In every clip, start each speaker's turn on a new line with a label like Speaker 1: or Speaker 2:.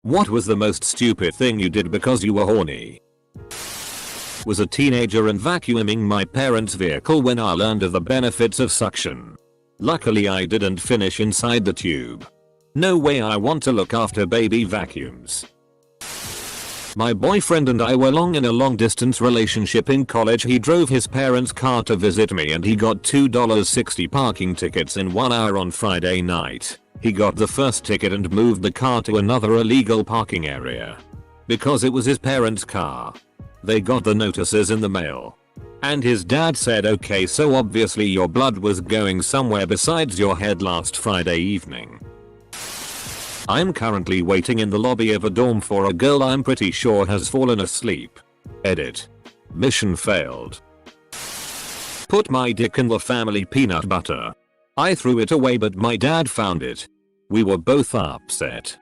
Speaker 1: What was the most stupid thing you did because you were horny? Was a teenager and vacuuming my parents' vehicle when I learned of the benefits of suction. Luckily I didn't finish inside the tube. No way I want to look after baby vacuums. My boyfriend and I were in a long distance relationship in college. He drove his parents' car to visit me and he got $2.60 parking tickets in 1 hour on Friday night. He got the first ticket and moved the car to another illegal parking area. Because it was his parents' car. They got the notices in the mail. And his dad said, okay, so obviously your blood was going somewhere besides your head last Friday evening. I'm currently waiting in the lobby of a dorm for a girl I'm pretty sure has fallen asleep. Edit. Mission failed. Put my dick in the family peanut butter. I threw it away but my dad found it. We were both upset.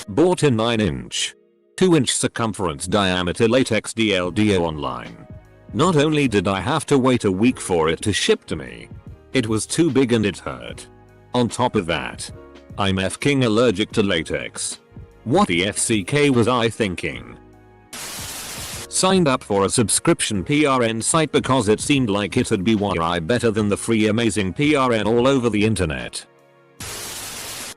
Speaker 1: Bought a 9-inch, 2-inch circumference diameter latex DLDO online. Not only did I have to wait a week for it to ship to me, it was too big and it hurt. On top of that, I'm fking allergic to latex. What the FCK was I thinking? Signed up for a subscription PRN site because it seemed like it'd be way better than the free amazing PRN all over the internet.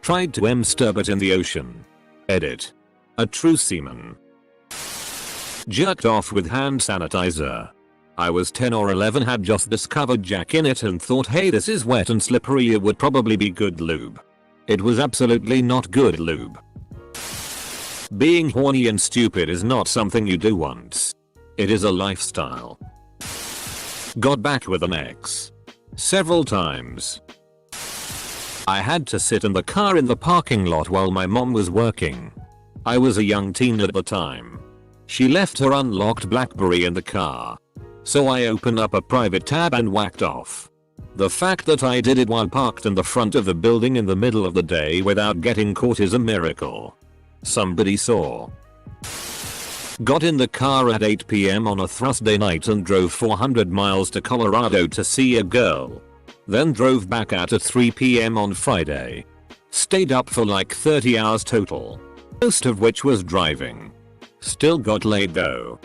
Speaker 1: Tried to masturbate in the ocean. Edit. A true seaman. Jerked off with hand sanitizer. I was 10 or 11, had just discovered Jack in it and thought, hey, this is wet and slippery, it would probably be good lube. It was absolutely not good lube. Being horny and stupid is not something you do once. It is a lifestyle. Got back with an ex. Several times. I had to sit in the car in the parking lot while my mom was working. I was a young teen at the time. She left her unlocked BlackBerry in the car. So I opened up a private tab and whacked off. The fact that I did it while parked in the front of the building in the middle of the day without getting caught is a miracle. Somebody saw. Got in the car at 8 PM on a Thursday night and drove 400 miles to Colorado to see a girl. Then drove back out at 3 PM on Friday. Stayed up for like 30 hours total. Most of which was driving. Still got laid though.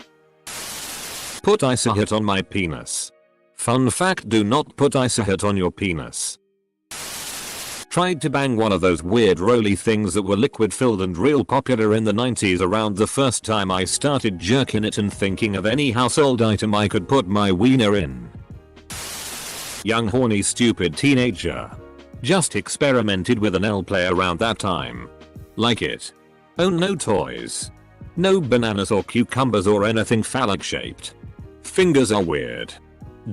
Speaker 1: Put isohit on my penis. Fun fact, do not put isohit on your penis. Tried to bang one of those weird roly things that were liquid filled and real popular in the 90s around the first time I started jerking it and thinking of any household item I could put my wiener in. Young horny stupid teenager. Just experimented with an L play around that time. Like it. Oh, no toys. No bananas or cucumbers or anything phallic shaped. Fingers are weird.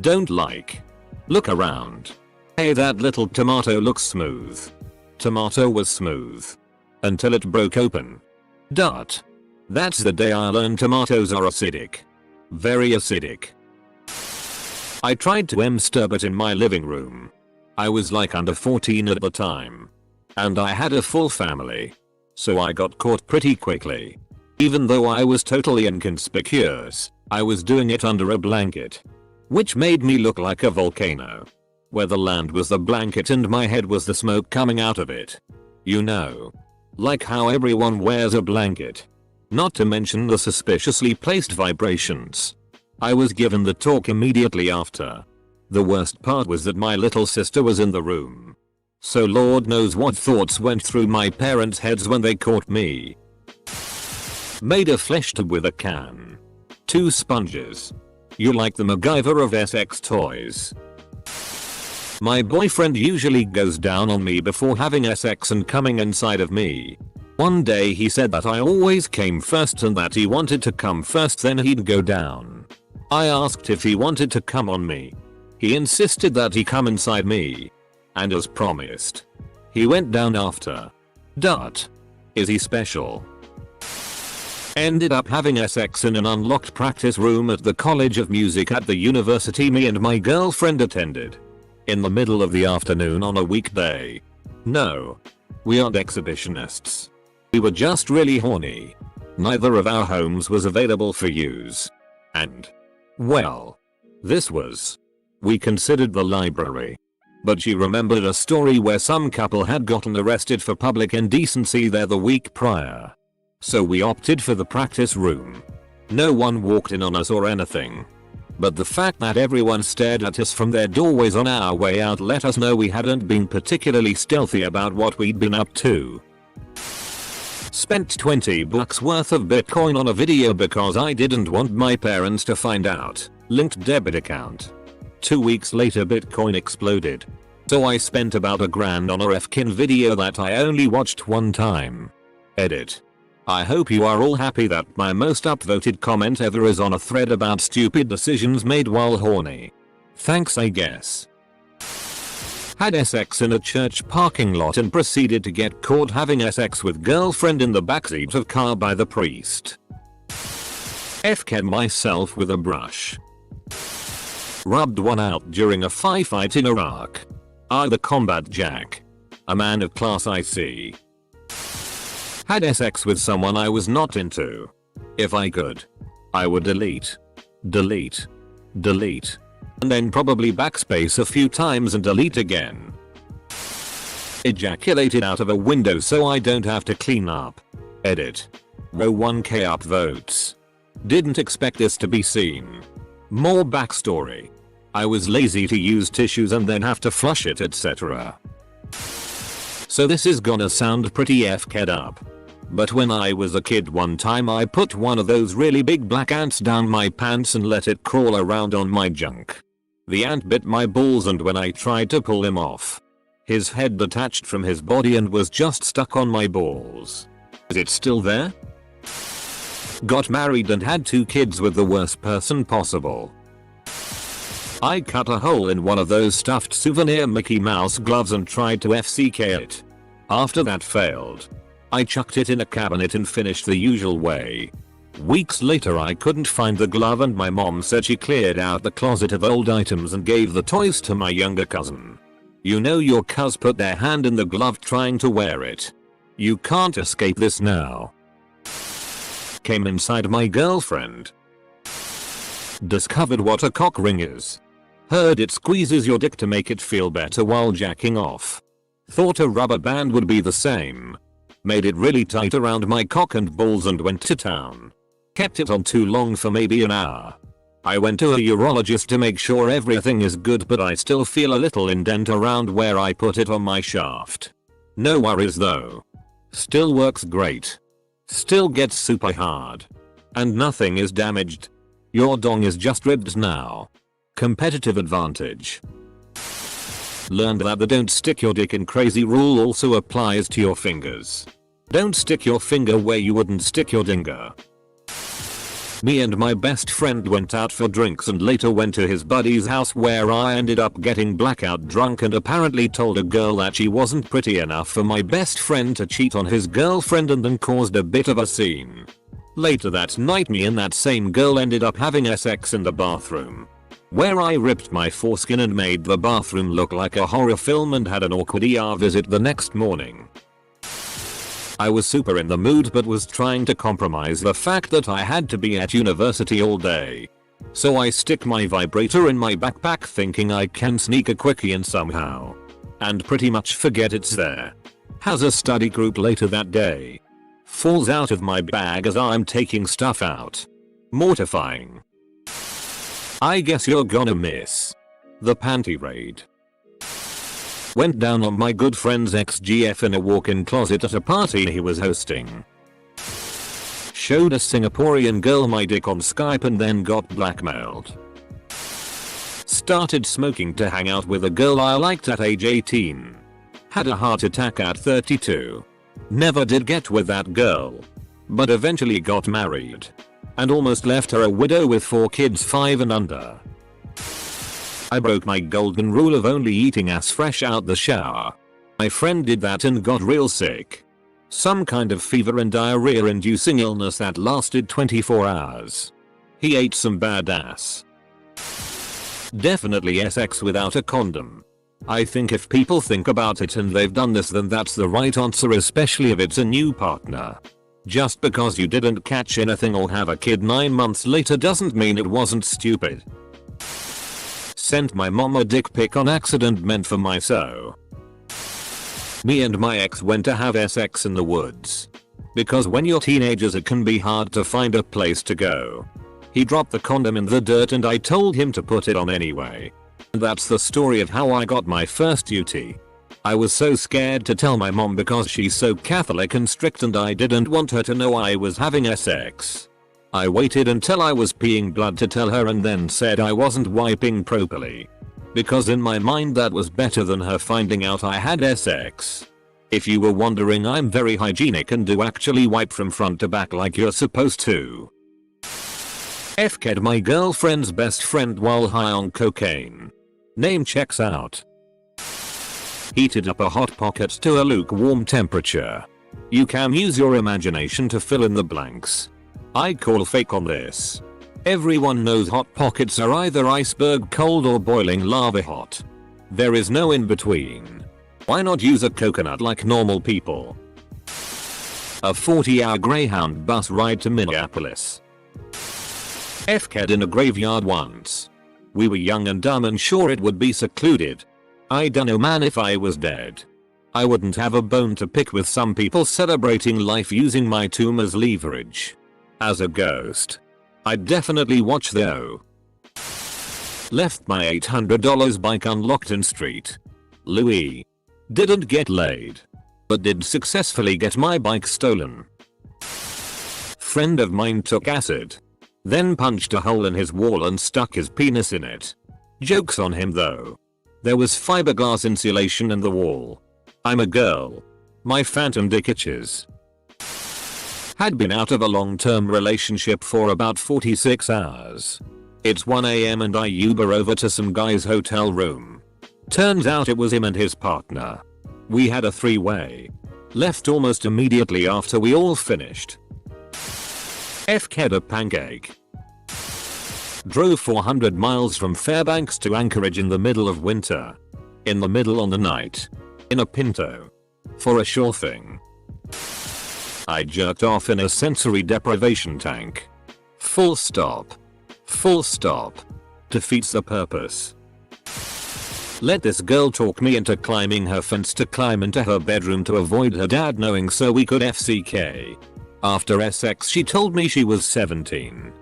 Speaker 1: Don't like. Look around. Hey, that little tomato looks smooth. Tomato was smooth. Until it broke open. Dot. That's the day I learned tomatoes are acidic. Very acidic. I tried to masturbate in my living room. I was like under 14 at the time. And I had a full family. So I got caught pretty quickly. Even though I was totally inconspicuous, I was doing it under a blanket. Which made me look like a volcano. Where the land was the blanket and my head was the smoke coming out of it. You know. Like how everyone wears a blanket. Not to mention the suspiciously placed vibrations. I was given the talk immediately after. The worst part was that my little sister was in the room. So Lord knows what thoughts went through my parents' heads when they caught me. Made a flesh tube with a can. 2 sponges. You like the MacGyver of SX toys. My boyfriend usually goes down on me before having SX and coming inside of me. One day he said that I always came first and that he wanted to come first then he'd go down. I asked if he wanted to come on me. He insisted that he come inside me. And as promised, he went down after. Dot. Is he special? Ended up having SX in an unlocked practice room at the College of Music at the university me and my girlfriend attended. In the middle of the afternoon on a weekday. No. We aren't exhibitionists. We were just really horny. Neither of our homes was available for use. And, well, this was. We considered the library. But she remembered a story where some couple had gotten arrested for public indecency there the week prior. So we opted for the practice room. No one walked in on us or anything. But the fact that everyone stared at us from their doorways on our way out let us know we hadn't been particularly stealthy about what we'd been up to. Spent $20 worth of Bitcoin on a video because I didn't want my parents to find out. Linked debit account. 2 weeks later Bitcoin exploded. So I spent about $1,000 on a refkin video that I only watched one time. Edit. I hope you are all happy that my most upvoted comment ever is on a thread about stupid decisions made while horny. Thanks I guess. Had sex in a church parking lot and proceeded to get caught having sex with girlfriend in the backseat of car by the priest. FK'd myself with a brush. Rubbed one out during a fight in Iraq. The combat jack. A man of class I see. Had sex with someone I was not into. If I could, I would delete, and then probably backspace a few times and delete again. Ejaculated out of a window so I don't have to clean up. Edit. Row 1k upvotes. Didn't expect this to be seen. More backstory. I was lazy to use tissues and then have to flush it, etc. So this is gonna sound pretty FK'd up. But when I was a kid one time I put one of those really big black ants down my pants and let it crawl around on my junk. The ant bit my balls and when I tried to pull him off, his head detached from his body and was just stuck on my balls. Is it still there? Got married and had 2 kids with the worst person possible. I cut a hole in one of those stuffed souvenir Mickey Mouse gloves and tried to FCK it. After that failed, I chucked it in a cabinet and finished the usual way. Weeks later I couldn't find the glove and my mom said she cleared out the closet of old items and gave the toys to my younger cousin. You know your cuz put their hand in the glove trying to wear it. You can't escape this now. Came inside my girlfriend. Discovered what a cock ring is. Heard it squeezes your dick to make it feel better while jacking off. Thought a rubber band would be the same. Made it really tight around my cock and balls and went to town. Kept it on too long for maybe an hour. I went to a urologist to make sure everything is good but I still feel a little indent around where I put it on my shaft. No worries though. Still works great. Still gets super hard. And nothing is damaged. Your dong is just ribbed now. Competitive advantage. Learned that the don't stick your dick in crazy rule also applies to your fingers. Don't stick your finger where you wouldn't stick your dinger. Me and my best friend went out for drinks and later went to his buddy's house where I ended up getting blackout drunk and apparently told a girl that she wasn't pretty enough for my best friend to cheat on his girlfriend and then caused a bit of a scene. Later that night me and that same girl ended up having sex in the bathroom, where I ripped my foreskin and made the bathroom look like a horror film and had an awkward ER visit the next morning. I was super in the mood but was trying to compromise the fact that I had to be at university all day. So I stick my vibrator in my backpack thinking I can sneak a quickie in somehow. And pretty much forget it's there. Has a study group later that day. Falls out of my bag as I'm taking stuff out. Mortifying. I guess you're gonna miss the panty raid. Went down on my good friend's ex-GF in a walk-in closet at a party he was hosting. Showed a Singaporean girl my dick on Skype and then got blackmailed. Started smoking to hang out with a girl I liked at age 18. Had a heart attack at 32. Never did get with that girl. But eventually got married. And almost left her a widow with 4 kids 5 and under. I broke my golden rule of only eating ass fresh out the shower. My friend did that and got real sick. Some kind of fever and diarrhea inducing illness that lasted 24 hours. He ate some bad ass. Definitely sex without a condom. I think if people think about it and they've done this then that's the right answer, especially if it's a new partner. Just because you didn't catch anything or have a kid 9 months later doesn't mean it wasn't stupid. Sent my mom a dick pic on accident meant for my so. Me and my ex went to have sex in the woods. Because when you're teenagers it can be hard to find a place to go. He dropped the condom in the dirt and I told him to put it on anyway. And that's the story of how I got my first UT. I was so scared to tell my mom because she's so Catholic and strict and I didn't want her to know I was having sex. I waited until I was peeing blood to tell her and then said I wasn't wiping properly. Because in my mind that was better than her finding out I had sex. If you were wondering, I'm very hygienic and do actually wipe from front to back like you're supposed to. F-ked my girlfriend's best friend while high on cocaine. Name checks out. Heated up a hot pocket to a lukewarm temperature. You can use your imagination to fill in the blanks. I call fake on this. Everyone knows hot pockets are either iceberg cold or boiling lava hot. There is no in between. Why not use a coconut like normal people? A 40-hour Greyhound bus ride to Minneapolis. F-ked in a graveyard once. We were young and dumb and sure it would be secluded. I dunno man, if I was dead I wouldn't have a bone to pick with some people celebrating life using my tomb as leverage. As a ghost I'd definitely watch though. Left my $800 bike unlocked in street. Louis. Didn't get laid. But did successfully get my bike stolen. Friend of mine took acid. Then punched a hole in his wall and stuck his penis in it. Joke's on him though. There was fiberglass insulation in the wall. I'm a girl. My phantom dick itches. Had been out of a long-term relationship for about 46 hours. It's 1 AM and I Uber over to some guy's hotel room. Turns out it was him and his partner. We had a three-way. Left almost immediately after we all finished. F-ked a pancake. Drove 400 miles from Fairbanks to Anchorage in the middle of winter. In the middle on the night. In a Pinto. For a sure thing. I jerked off in a sensory deprivation tank. Full stop. Full stop. Defeats the purpose. Let this girl talk me into climbing her fence to climb into her bedroom to avoid her dad knowing so we could FCK. After sex she told me she was 17.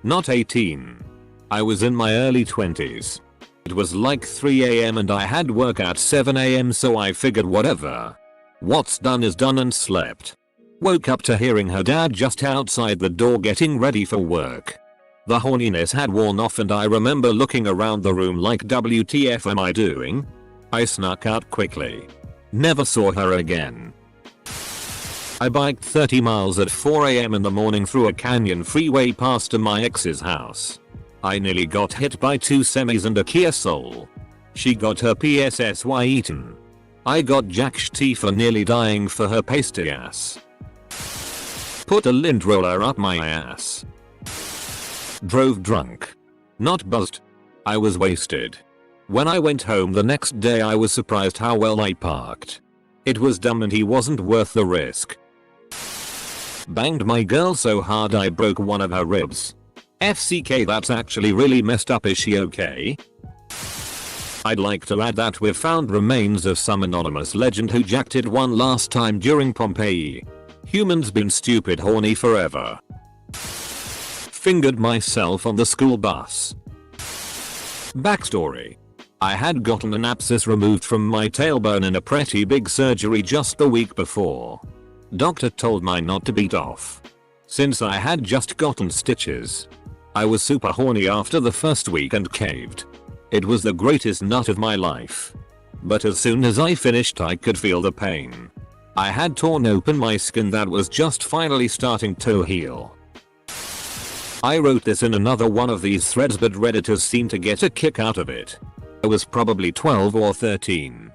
Speaker 1: Not 18. I was in my early 20s. It was like 3 AM and I had work at 7 AM so I figured whatever. What's done is done and slept. Woke up to hearing her dad just outside the door getting ready for work. The horniness had worn off and I remember looking around the room like WTF am I doing? I snuck out quickly. Never saw her again. I biked 30 miles at 4 AM in the morning through a canyon freeway past to my ex's house. I nearly got hit by 2 semis and a Kia Soul. She got her PSSY eaten. I got jacked for nearly dying for her pasty ass. Put a lint roller up my ass. Drove drunk. Not buzzed. I was wasted. When I went home the next day I was surprised how well I parked. It was dumb and he wasn't worth the risk. Banged my girl so hard I broke one of her ribs. FCK, that's actually really messed up. Is she okay? I'd like to add that we've found remains of some anonymous legend who jacked it one last time during Pompeii. Humans been stupid horny forever. Fingered myself on the school bus. Backstory. I had gotten an abscess removed from my tailbone in a pretty big surgery just the week before. Doctor told me not to beat off. Since I had just gotten stitches. I was super horny after the first week and caved. It was the greatest nut of my life. But as soon as I finished I could feel the pain. I had torn open my skin that was just finally starting to heal. I wrote this in another one of these threads but redditors seemed to get a kick out of it. I was probably 12 or 13.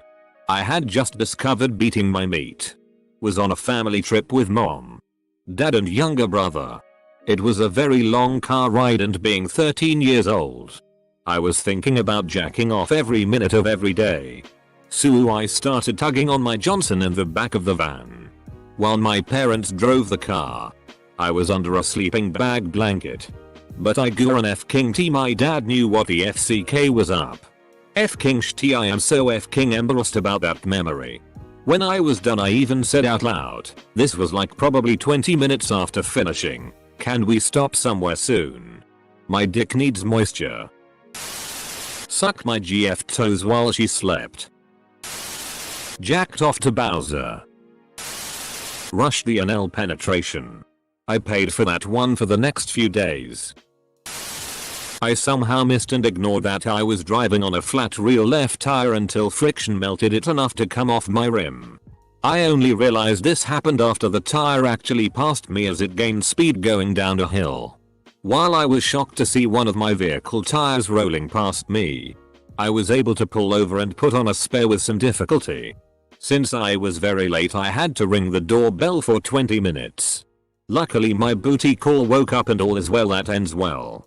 Speaker 1: I had just discovered beating my meat. Was on a family trip with mom, dad and younger brother. It was a very long car ride and being 13 years old, I was thinking about jacking off every minute of every day. So I started tugging on my Johnson in the back of the van. While my parents drove the car, I was under a sleeping bag blanket. But I grew an F-King T. My dad knew what the FCK was up. F-King Shti. I am so F-King embarrassed about that memory. When I was done I even said out loud, this was like probably 20 minutes after finishing, "Can we stop somewhere soon? My dick needs moisture." Sucked my GF toes while she slept. Jacked off to Bowser. Rushed the anal penetration. I paid for that one for the next few days. I somehow missed and ignored that I was driving on a flat rear left tire until friction melted it enough to come off my rim. I only realized this happened after the tire actually passed me as it gained speed going down a hill. While I was shocked to see one of my vehicle tires rolling past me, I was able to pull over and put on a spare with some difficulty. Since I was very late I had to ring the doorbell for 20 minutes. Luckily my booty call woke up and all is well that ends well.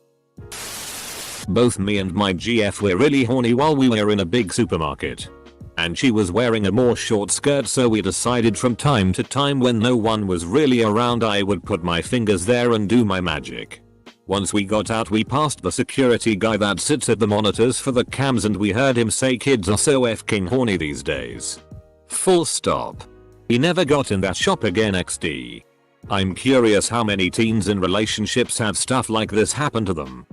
Speaker 1: Both me and my GF were really horny while we were in a big supermarket. And she was wearing a more short skirt, so we decided from time to time when no one was really around I would put my fingers there and do my magic. Once we got out we passed the security guy that sits at the monitors for the cams and we heard him say kids are so F-King horny these days. Full stop. He never got in that shop again XD. I'm curious how many teens in relationships have stuff like this happen to them.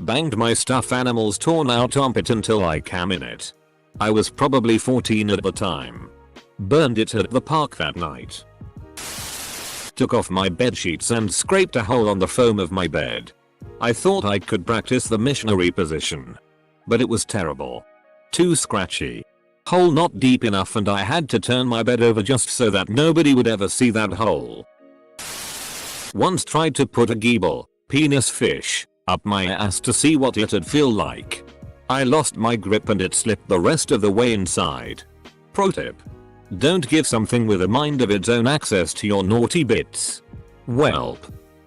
Speaker 1: Banged my stuffed animal's torn out armpit until I cam in it. I was probably 14 at the time. Burned it at the park that night. Took off my bed sheets and scraped a hole on the foam of my bed. I thought I could practice the missionary position. But it was terrible. Too scratchy. Hole not deep enough and I had to turn my bed over just so that nobody would ever see that hole. Once tried to put a geeble, penis fish, up my ass to see what it'd feel like. I lost my grip and it slipped the rest of the way inside. Pro tip. Don't give something with a mind of its own access to your naughty bits. Welp.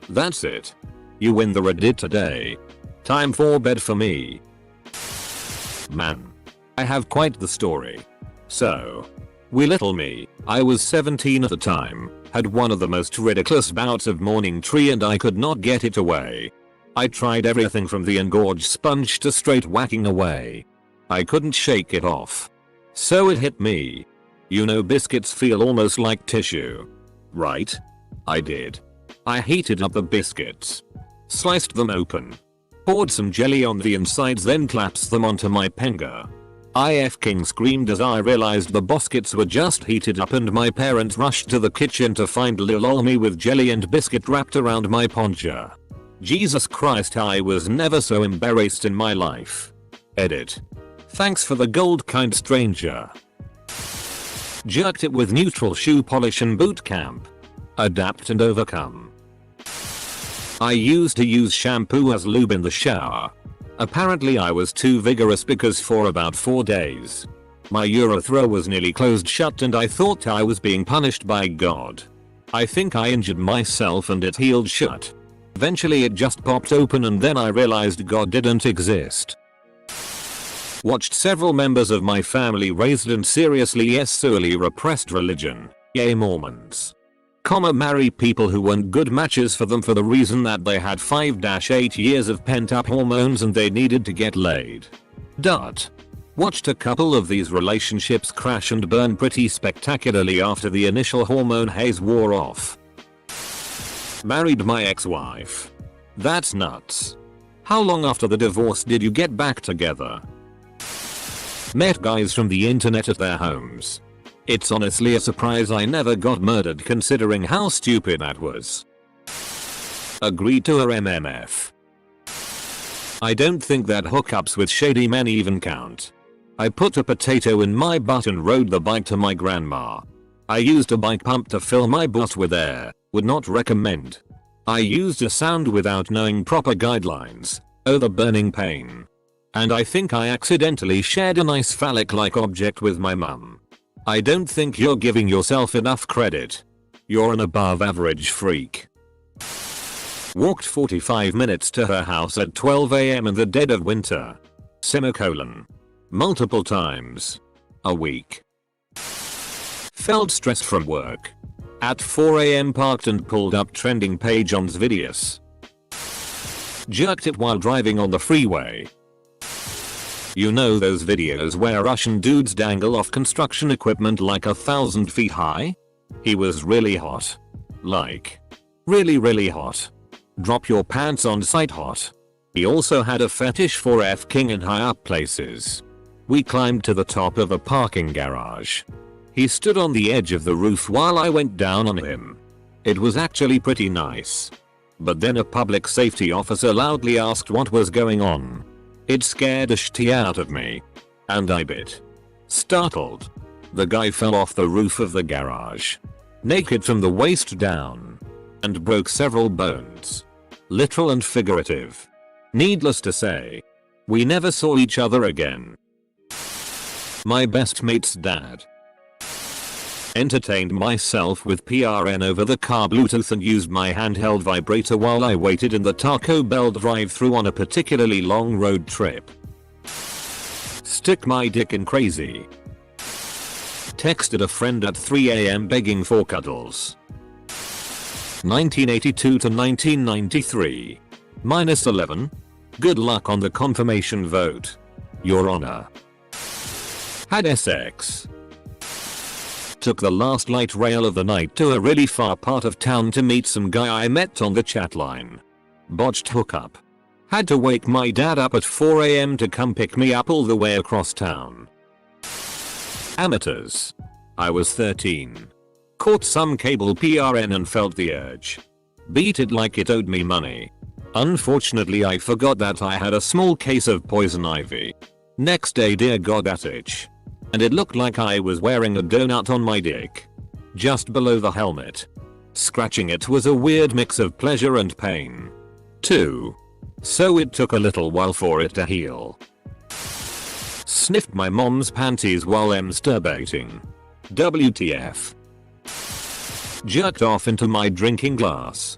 Speaker 1: That's it. You win the Reddit today. Time for bed for me. Man. I have quite the story. So. Wee little me, I was 17 at the time, had one of the most ridiculous bouts of morning tree and I could not get it away. I tried everything from the engorged sponge to straight whacking away. I couldn't shake it off. So it hit me. You know biscuits feel almost like tissue. Right? I did. I heated up the biscuits. Sliced them open. Poured some jelly on the insides then clapped them onto my penga. I F-King screamed as I realized the biscuits were just heated up and my parents rushed to the kitchen to find lil me with jelly and biscuit wrapped around my poncha. Jesus Christ, I was never so embarrassed in my life. Edit. Thanks for the gold, kind stranger. Jerked it with neutral shoe polish and boot camp. Adapt and overcome. I used to use shampoo as lube in the shower. Apparently I was too vigorous because for about 4 days, my urethra was nearly closed shut and I thought I was being punished by God. I think I injured myself and it healed shut. Eventually it just popped open and then I realized God didn't exist. Watched several members of my family raised in seriously sorely repressed religion, yay Mormons. Marry people who weren't good matches for them for the reason that they had 5-8 years of pent up hormones and they needed to get laid. Watched a couple of these relationships crash and burn pretty spectacularly after the initial hormone haze wore off. Married my ex-wife. That's nuts. How long after the divorce did you get back together? Met guys from the internet at their homes. It's honestly a surprise I never got murdered considering how stupid that was. Agreed to her MMF. I don't think that hookups with shady men even count. I put a potato in my butt and rode the bike to my grandma. I used a bike pump to fill my butt with air. Would not recommend. I used a sound without knowing proper guidelines. Oh, the burning pain. And I think I accidentally shared a nice phallic-like object with my mum. I don't think you're giving yourself enough credit. You're an above average freak. Walked 45 minutes to her house at 12 AM in the dead of winter. Semicolon. Multiple times. A week. Felt stressed from work. At 4 AM parked and pulled up trending page on Xvideos. Jerked it while driving on the freeway. You know those videos where Russian dudes dangle off construction equipment like 1,000 feet high? He was really hot. Like, really hot. Drop your pants on sight hot. He also had a fetish for F-king in high up places. We climbed to the top of a parking garage. He stood on the edge of the roof while I went down on him. It was actually pretty nice. But then a public safety officer loudly asked what was going on. It scared the shit out of me. And I bit. Startled. The guy fell off the roof of the garage. Naked from the waist down. And broke several bones. Literal and figurative. Needless to say, we never saw each other again. My best mate's dad. Entertained myself with PRN over the car Bluetooth and used my handheld vibrator while I waited in the Taco Bell drive-thru on a particularly long road trip. Stick my dick in crazy. Texted a friend at 3 AM begging for cuddles. 1982 to 1993. -11. Good luck on the confirmation vote. Your Honor. Had sex. Took the last light rail of the night to a really far part of town to meet some guy I met on the chat line. Botched hookup. Had to wake my dad up at 4 AM to come pick me up all the way across town. Amateurs. I was 13. Caught some cable PRN and felt the urge. Beat it like it owed me money. Unfortunately I forgot that I had a small case of poison ivy. Next day dear god that itch. And it looked like I was wearing a donut on my dick. Just below the helmet. Scratching it was a weird mix of pleasure and pain. Too. So it took a little while for it to heal. Sniffed my mom's panties while masturbating. WTF. Jerked off into my drinking glass.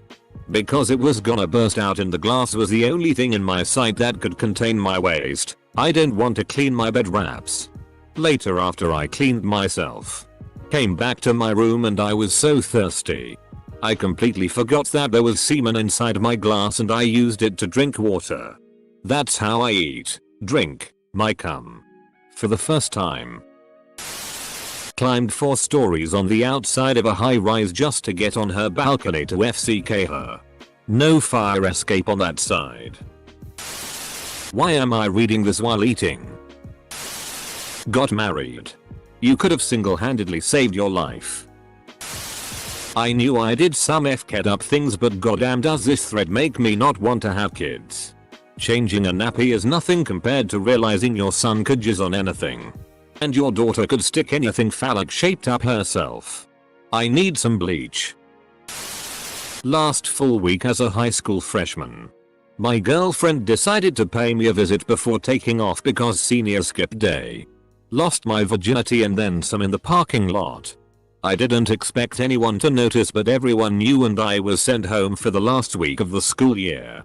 Speaker 1: Because it was gonna burst out and the glass was the only thing in my sight that could contain my waste. I didn't want to clean my bed wraps. Later after I cleaned myself. Came back to my room and I was so thirsty. I completely forgot that there was semen inside my glass and I used it to drink water. That's how I eat, drink, my cum. For the first time. Climbed 4 stories on the outside of a high rise just to get on her balcony to FCK her. No fire escape on that side. Why am I reading this while eating? Got married. You could have single-handedly saved your life. I knew I did some f***ed up things but goddamn does this thread make me not want to have kids. Changing a nappy is nothing compared to realizing your son could jizz on anything. And your daughter could stick anything phallic shaped up herself. I need some bleach. Last full week as a high school freshman. My girlfriend decided to pay me a visit before taking off because senior skip day. Lost my virginity and then some in the parking lot. I didn't expect anyone to notice but everyone knew and I was sent home for the last week of the school year.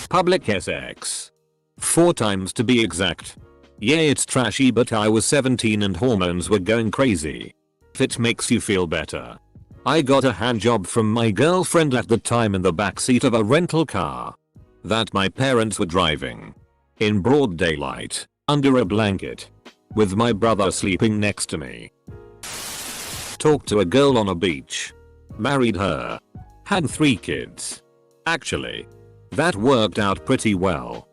Speaker 1: Public sex. 4 times to be exact. Yeah it's trashy but I was 17 and hormones were going crazy. If it makes you feel better. I got a handjob from my girlfriend at the time in the backseat of a rental car. That my parents were driving. In broad daylight. Under a blanket. With my brother sleeping next to me. Talked to a girl on a beach. Married her. Had 3 kids. Actually. That worked out pretty well.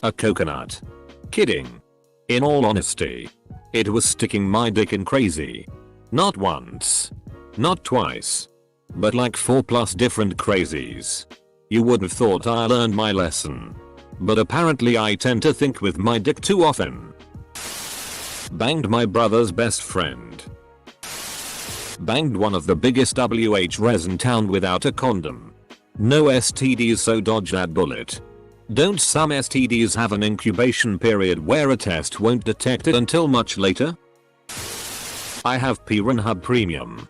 Speaker 1: A coconut. Kidding. In all honesty. It was sticking my dick in crazy. Not once. Not twice. But like 4+ different crazies. You would have thought I learned my lesson. But apparently I tend to think with my dick too often. Banged my brother's best friend. Banged one of the biggest WHRs in town without a condom. No STDs so dodge that bullet. Don't some STDs have an incubation period where a test won't detect it until much later? I have P-Renhub Premium.